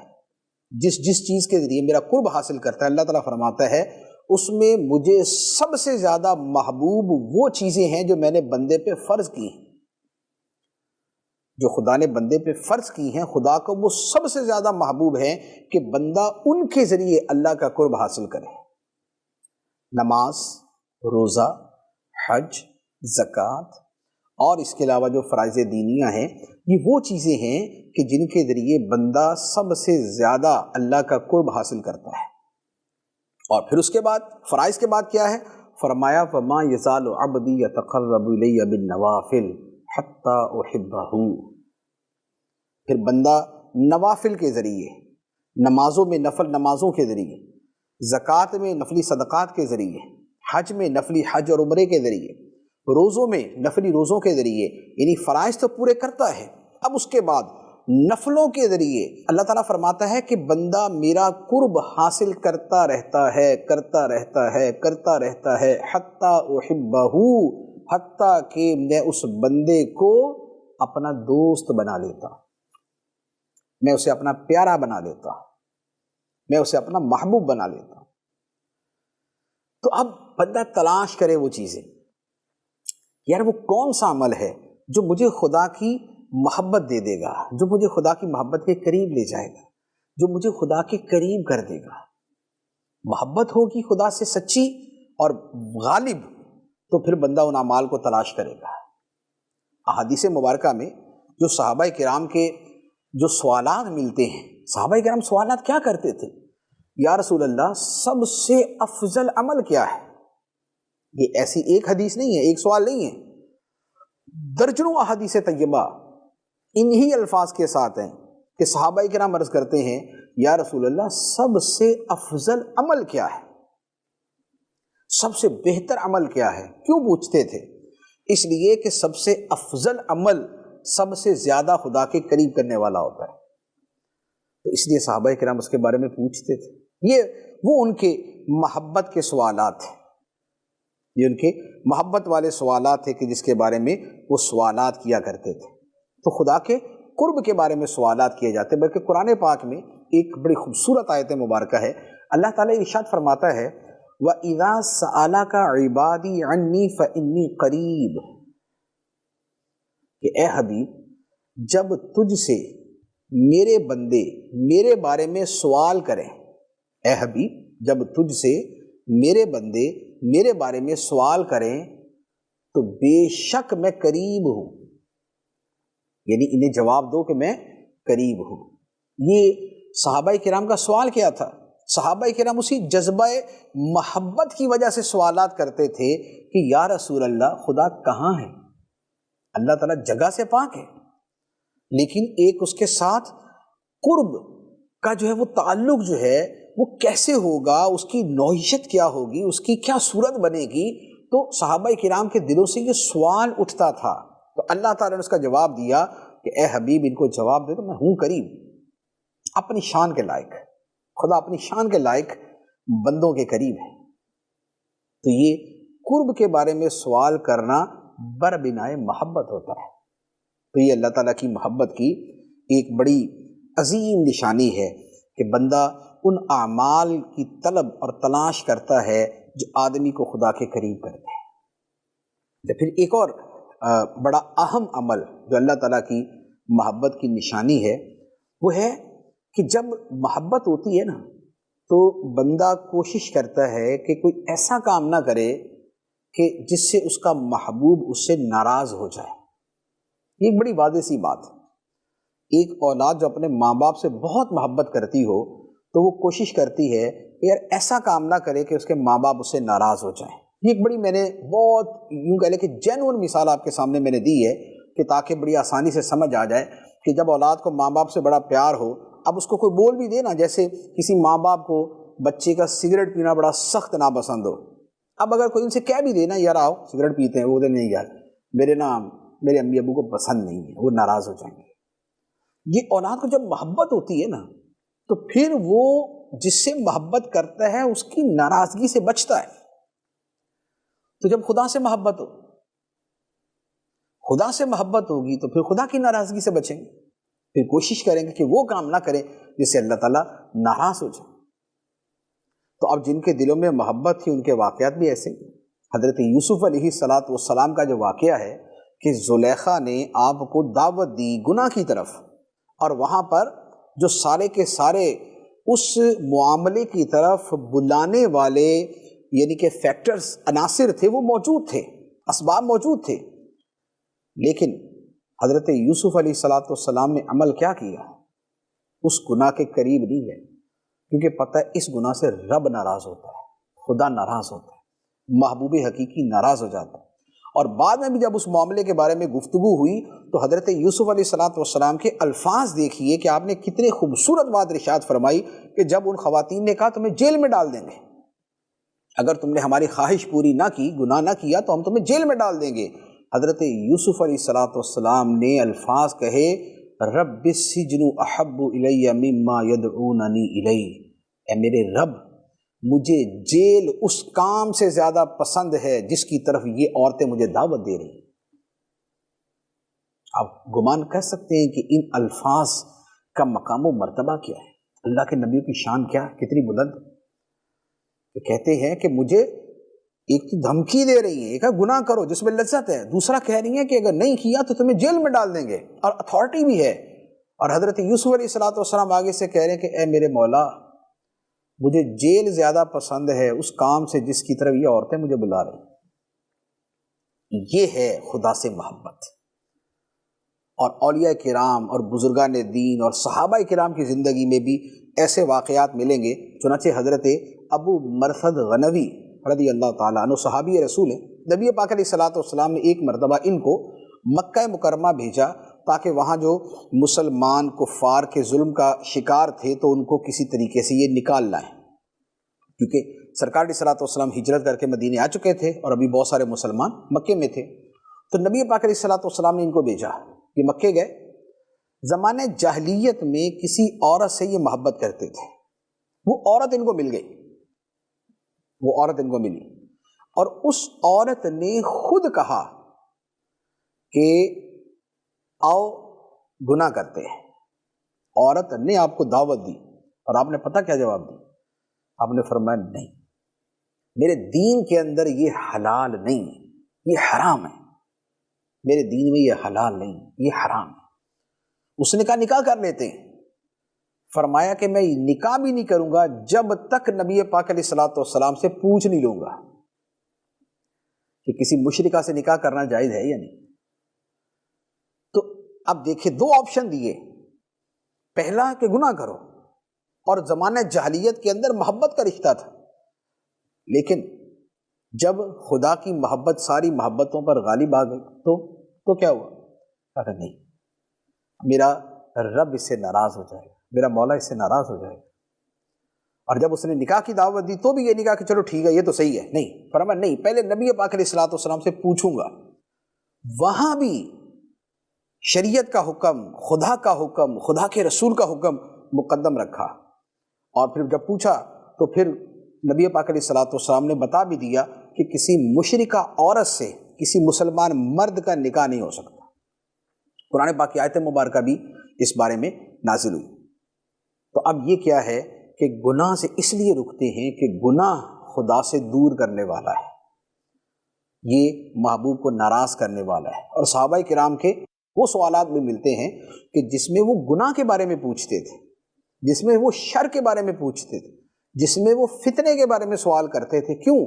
جس چیز کے ذریعے میرا قرب حاصل کرتا ہے، اللہ تعالیٰ فرماتا ہے اس میں مجھے سب سے زیادہ محبوب وہ چیزیں ہیں جو میں نے بندے پہ فرض کی ہیں، جو خدا نے بندے پہ فرض کی ہیں، خدا کو وہ سب سے زیادہ محبوب ہیں کہ بندہ ان کے ذریعے اللہ کا قرب حاصل کرے۔ نماز، روزہ، حج، زکوٰۃ اور اس کے علاوہ جو فرائض دینیاں ہیں، یہ وہ چیزیں ہیں کہ جن کے ذریعے بندہ سب سے زیادہ اللہ کا قرب حاصل کرتا ہے۔ اور پھر اس کے بعد فرائض کے بعد کیا ہے؟ فرمایا فَمَا يَزَالُ عَبْدِي يَتَقَرَّبُ إِلَيَّ بِالنَّوَافِلِ حَتَّى أُحِبَّهُ، پھر بندہ نوافل کے ذریعے، نمازوں میں نفل نمازوں کے ذریعے، زکوٰۃ میں نفلی صدقات کے ذریعے، حج میں نفلی حج اور عمرے کے ذریعے، روزوں میں نفلی روزوں کے ذریعے، یعنی فرائض تو پورے کرتا ہے، اب اس کے بعد نفلوں کے ذریعے اللہ تعالیٰ فرماتا ہے کہ بندہ میرا قرب حاصل کرتا رہتا ہے، کرتا رہتا ہے، کرتا رہتا ہے، حتیٰ احبہ، حتیٰ کہ میں اس بندے کو اپنا دوست بنا لیتا، میں اسے اپنا پیارا بنا لیتا، میں اسے اپنا محبوب بنا لیتا۔ تو اب بندہ تلاش کرے وہ چیزیں، یار وہ کون سا عمل ہے جو مجھے خدا کی محبت دے دے گا، جو مجھے خدا کی محبت کے قریب لے جائے گا، جو مجھے خدا کے قریب کر دے گا۔ محبت ہوگی خدا سے سچی اور غالب، تو پھر بندہ ان اعمال کو تلاش کرے گا۔ احادیث مبارکہ میں جو صحابہ کرام کے جو سوالات ملتے ہیں، صحابہ کرام سوالات کیا کرتے تھے؟ یا رسول اللہ سب سے افضل عمل کیا ہے؟ یہ ایسی ایک حدیث نہیں ہے، ایک سوال نہیں ہے، درجنوں احادیث طیبہ انہی الفاظ کے ساتھ ہیں کہ صحابہ کرام عرض کرتے ہیں یا رسول اللہ سب سے افضل عمل کیا ہے، سب سے بہتر عمل کیا ہے؟ کیوں پوچھتے تھے؟ اس لیے کہ سب سے افضل عمل سب سے زیادہ خدا کے قریب کرنے والا ہوتا ہے، تو اس لیے صحابہ کرام اس کے بارے میں پوچھتے تھے۔ یہ وہ ان کے محبت کے سوالات ہیں، یہ ان کے محبت والے سوالات تھے کہ جس کے بارے میں وہ سوالات کیا کرتے تھے۔ تو خدا کے قرب کے بارے میں سوالات کیے جاتے ہیں، بلکہ قرآن پاک میں ایک بڑی خوبصورت آیت مبارکہ ہے، اللہ تعالیٰ ارشاد فرماتا ہے وَإِذَا سَأَلَكَ عِبَادِي عَنِّي فَإِنِّي قَرِيبٌ، کہ اے حبیب جب تجھ سے میرے بندے میرے بارے میں سوال کریں، اے حبیب جب تجھ سے میرے بندے میرے بارے میں سوال کریں تو بے شک میں قریب ہوں، یعنی انہیں جواب دو کہ میں قریب ہوں۔ یہ صحابہ کرام کا سوال کیا تھا؟ صحابہ کرام اسی جذبہ محبت کی وجہ سے سوالات کرتے تھے کہ یا رسول اللہ خدا کہاں ہے؟ اللہ تعالیٰ جگہ سے پاک ہے، لیکن ایک اس کے ساتھ قرب کا جو ہے وہ تعلق جو ہے وہ کیسے ہوگا، اس کی نوعیت کیا ہوگی، اس کی کیا صورت بنے گی؟ تو صحابہ کرام کے دلوں سے یہ سوال اٹھتا تھا، تو اللہ تعالیٰ نے اس کا جواب دیا کہ اے حبیب ان کو جواب دے تو میں ہوں قریب، اپنی شان کے لائق، خدا اپنی شان کے لائق بندوں کے قریب ہے۔ تو یہ قرب کے بارے میں سوال کرنا بربنائے محبت ہوتا ہے، تو یہ اللہ تعالیٰ کی محبت کی ایک بڑی عظیم نشانی ہے کہ بندہ ان اعمال کی طلب اور تلاش کرتا ہے جو آدمی کو خدا کے قریب کرتے ہیں۔ پھر ایک اور بڑا اہم عمل جو اللہ تعالیٰ کی محبت کی نشانی ہے وہ ہے کہ جب محبت ہوتی ہے نا تو بندہ کوشش کرتا ہے کہ کوئی ایسا کام نہ کرے کہ جس سے اس کا محبوب اس سے ناراض ہو جائے۔ یہ ایک بڑی واضح سی بات ہے ایک اولاد جو اپنے ماں باپ سے بہت محبت کرتی ہو تو وہ کوشش کرتی ہے کہ یار ایسا کام نہ کرے کہ اس کے ماں باپ اس سے ناراض ہو جائیں۔ یہ ایک بڑی میں نے بہت یوں کہہ لیں کہ جینوئن مثال آپ کے سامنے میں نے دی ہے کہ تاکہ بڑی آسانی سے سمجھ آ جائے کہ جب اولاد کو ماں باپ سے بڑا پیار ہو، اب اس کو کوئی بول بھی دے نا، جیسے کسی ماں باپ کو بچے کا سگریٹ پینا بڑا سخت ناپسند ہو، اب اگر کوئی ان سے کہہ بھی دے نا یار آؤ سگریٹ پیتے ہیں، وہ دے نہیں یار میرے امی ابو کو پسند نہیں ہے، وہ ناراض ہو جائیں گے۔ یہ اولاد کو جب محبت ہوتی ہے نا تو پھر وہ جس سے محبت کرتا ہے اس کی ناراضگی سے بچتا ہے۔ تو جب خدا سے محبت ہو، خدا سے محبت ہوگی تو پھر خدا کی ناراضگی سے بچیں گے، پھر کوشش کریں گے کہ وہ کام نہ کریں جس سے اللہ تعالیٰ ناراض ہو جائے۔ تو اب جن کے دلوں میں محبت تھی ان کے واقعات بھی ایسے ہیں۔ حضرت یوسف علیہ السلام کا جو واقعہ ہے کہ زلیخا نے آپ کو دعوت دی گناہ کی طرف، اور وہاں پر جو سارے کے سارے اس معاملے کی طرف بلانے والے یعنی کہ فیکٹرز، عناصر تھے، وہ موجود تھے، اسباب موجود تھے، لیکن حضرت یوسف علیہ السلام نے عمل کیا کیا؟ اس گناہ کے قریب نہیں ہے، کیونکہ پتہ ہے اس گناہ سے رب ناراض ہوتا ہے، خدا ناراض ہوتا ہے، محبوب حقیقی ناراض ہو جاتا ہے۔ اور بعد میں بھی جب اس معاملے کے بارے میں گفتگو ہوئی تو حضرت یوسف علیہ السلام کے الفاظ دیکھیے کہ آپ نے کتنے خوبصورت بات ارشاد فرمائی کہ جب ان خواتین نے کہا تمہیں جیل میں ڈال دیں گے، اگر تم نے ہماری خواہش پوری نہ کی، گناہ نہ کیا تو ہم تمہیں جیل میں ڈال دیں گے، حضرت یوسف علیہ السلام نے الفاظ کہے رب السجن احب الی مما یدعوننی الیہ، اے میرے رب مجھے جیل اس کام سے زیادہ پسند ہے جس کی طرف یہ عورتیں مجھے دعوت دے رہی ہیں۔ آپ گمان کر سکتے ہیں کہ ان الفاظ کا مقام و مرتبہ کیا ہے، اللہ کے نبیوں کی شان کیا ہے، کتنی بلند ہے۔ کہ کہتے ہیں کہ مجھے ایک تو دھمکی دے رہی ہیں، ایک گناہ کرو جس میں لذت ہے، دوسرا کہہ رہی ہیں کہ اگر نہیں کیا تو تمہیں جیل میں ڈال دیں گے، اور اتھارٹی بھی ہے۔ اور حضرت یوسف علیہ السلام آگے سے کہہ رہے ہیں کہ اے میرے مولا مجھے جیل زیادہ پسند ہے اس کام سے جس کی طرف یہ عورتیں مجھے بلا رہی ہیں۔ یہ ہے خدا سے محبت۔ اور اولیاء کرام اور بزرگان دین اور صحابہ کرام کی زندگی میں بھی ایسے واقعات ملیں گے۔ چنانچہ حضرت ابو مرثد غنوی رضی اللہ تعالیٰ عنہ صحابی رسول ہیں، نبی پاک علیہ السلام نے ایک مرتبہ ان کو مکہ مکرمہ بھیجا تاکہ وہاں جو مسلمان کفار کے ظلم کا شکار تھے تو ان کو کسی طریقے سے یہ نکال لائیں، کیونکہ سرکار علیہ السلام ہجرت کر کے مدینے آ چکے تھے اور ابھی بہت سارے مسلمان مکے میں تھے۔ تو نبی پاک علیہ السلام نے ان کو بھیجا، یہ مکے گئے۔ زمانے جاہلیت میں کسی عورت سے یہ محبت کرتے تھے، وہ عورت ان کو مل گئی، وہ عورت ان کو ملی، اور اس عورت نے خود کہا کہ آؤ گناہ کرتے ہیں۔ عورت نے آپ کو دعوت دی اور آپ نے پتہ کیا جواب دی؟ آپ نے فرمایا نہیں، میرے دین کے اندر یہ حلال نہیں ہے، یہ حرام ہے، میرے دین میں یہ حلال نہیں، یہ حرام ہے۔ اس نے کہا نکاح کر لیتے ہیں۔ فرمایا کہ میں نکاح بھی نہیں کروں گا جب تک نبی پاک علیہ السلام سے پوچھ نہیں لوں گا کہ کسی مشرکہ سے نکاح کرنا جائز ہے یا نہیں۔ تو اب دیکھیں دو آپشن دیے، پہلا کہ گناہ کرو، اور زمانہ جاہلیت کے اندر محبت کا رشتہ تھا، لیکن جب خدا کی محبت ساری محبتوں پر غالب آ گئی تو کیا ہوا؟ کہا نہیں، میرا رب اس سے ناراض ہو جائے گا، میرا مولا اس سے ناراض ہو جائے گا۔ اور جب اس نے نکاح کی دعوت دی تو بھی یہ نہیں کہا کہ چلو ٹھیک ہے یہ تو صحیح ہے، نہیں، فرمایا نہیں، پہلے نبی پاک علیہ السلام سے پوچھوں گا۔ وہاں بھی شریعت کا حکم، خدا کا حکم، خدا کے رسول کا حکم مقدم رکھا، اور پھر جب پوچھا تو پھر نبی پاک علیہ السلام نے بتا بھی دیا کہ کسی مشرکہ عورت سے کسی مسلمان مرد کا نکاح نہیں ہو سکتا۔ قرآن پاک کی آیت مبارکہ بھی اس بارے میں نازل ہوئی۔ تو اب یہ کیا ہے کہ گناہ سے اس لیے رکتے ہیں کہ گناہ خدا سے دور کرنے والا ہے، یہ محبوب کو ناراض کرنے والا ہے۔ اور صحابہ کرام کے وہ سوالات بھی ملتے ہیں کہ جس میں وہ گناہ کے بارے میں پوچھتے تھے، جس میں وہ شر کے بارے میں پوچھتے تھے، جس میں وہ فتنے کے بارے میں سوال کرتے تھے۔ کیوں؟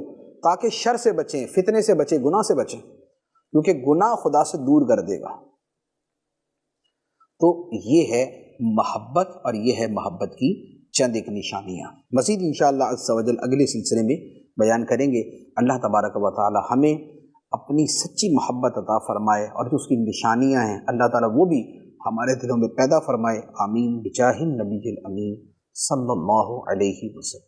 تاکہ شر سے بچیں، فتنے سے بچیں، گناہ سے بچیں، کیونکہ گناہ خدا سے دور کر دے گا۔ تو یہ ہے محبت، اور یہ ہے محبت کی چند ایک نشانیاں۔ مزید انشاءاللہ عز و جل اگلے سلسلے میں بیان کریں گے۔ اللہ تبارک و تعالی ہمیں اپنی سچی محبت عطا فرمائے، اور جو اس کی نشانیاں ہیں اللہ تعالیٰ وہ بھی ہمارے دلوں میں پیدا فرمائے۔ آمین بجاہ النبی الامین صلی اللہ علیہ وسلم۔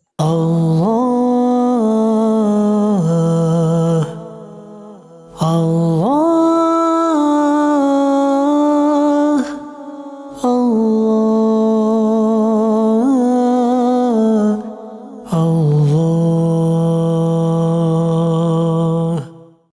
اللہ